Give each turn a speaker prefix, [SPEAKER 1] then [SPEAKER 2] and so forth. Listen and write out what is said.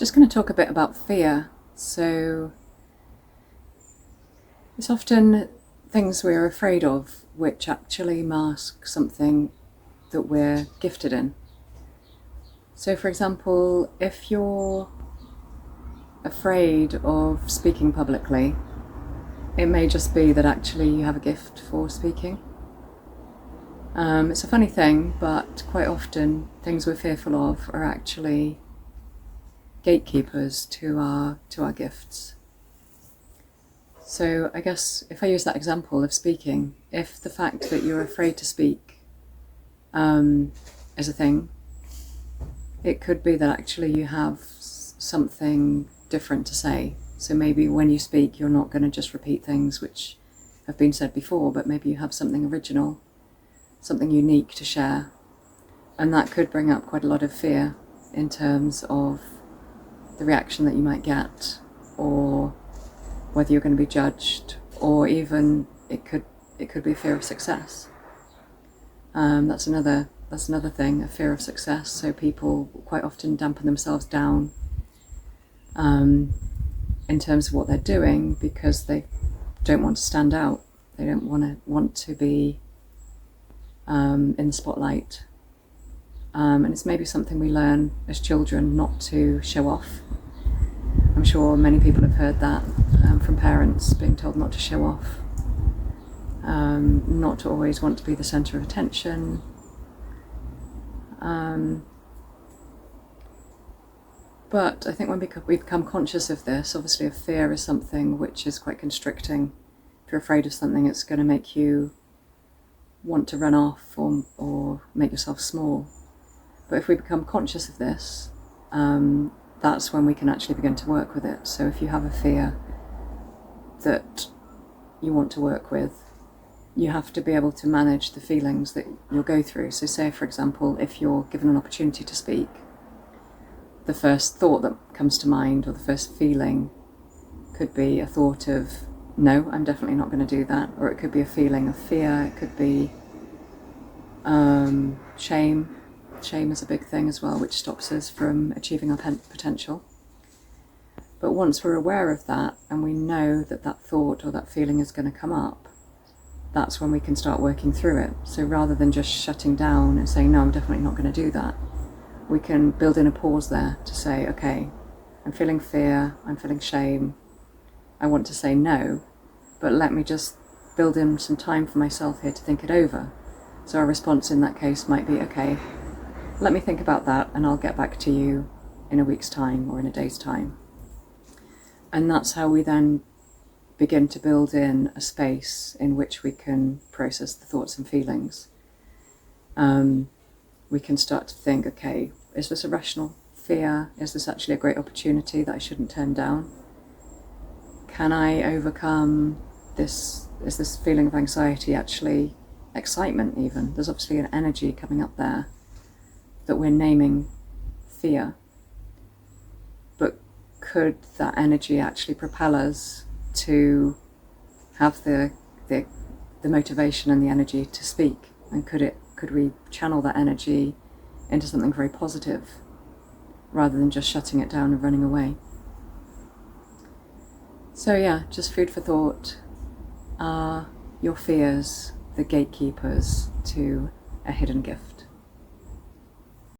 [SPEAKER 1] Just going to talk a bit about fear. So it's often things we're afraid of which actually mask something that we're gifted in. So for example, if you're afraid of speaking publicly, it may just be that actually you have a gift for speaking. It's a funny thing, but quite often things we're fearful of are actually gatekeepers to our gifts. So I guess if I use that example of speaking, if the fact that you're afraid to speak is a thing, it could be that actually you have something different to say. So maybe when you speak, you're not going to just repeat things which have been said before, but maybe you have something original, something unique to share. And that could bring up quite a lot of fear in terms of the reaction that you might get, or whether you're going to be judged, or even it could be a fear of success. That's another thing, a fear of success. So people quite often dampen themselves down in terms of what they're doing because they don't want to stand out. They don't want to be in the spotlight. And it's maybe something we learn as children not to show off. I'm sure many people have heard that from parents, being told not to show off, not to always want to be the centre of attention. But I think when we become conscious of this, obviously a fear is something which is quite constricting. If you're afraid of something, it's going to make you want to run off or make yourself small. But if we become conscious of this, that's when we can actually begin to work with it. So if you have a fear that you want to work with, you have to be able to manage the feelings that you'll go through. So say, for example, if you're given an opportunity to speak, the first thought that comes to mind, or the first feeling, could be a thought of, no, I'm definitely not going to do that. Or it could be a feeling of fear, it could be shame. Shame is a big thing as well, which stops us from achieving our potential. But once we're aware of that, and we know that that thought or that feeling is going to come up, that's when we can start working through it. So rather than just shutting down and saying, no, I'm definitely not going to do that, we can build in a pause there to say, okay, I'm feeling fear, I'm feeling shame, I want to say no, but let me just build in some time for myself here to think it over. So our response in that case might be, okay, let me think about that and I'll get back to you in a week's time or in a day's time. And that's how we then begin to build in a space in which we can process the thoughts and feelings. We can start to think, okay, is this a rational fear? Is this actually a great opportunity that I shouldn't turn down? Can I overcome this? Is this feeling of anxiety actually excitement even? There's obviously an energy coming up there that we're naming fear. But could that energy actually propel us to have the motivation and the energy to speak? And could we channel that energy into something very positive rather than just shutting it down and running away? So yeah, just food for thought. Are your fears the gatekeepers to a hidden gift?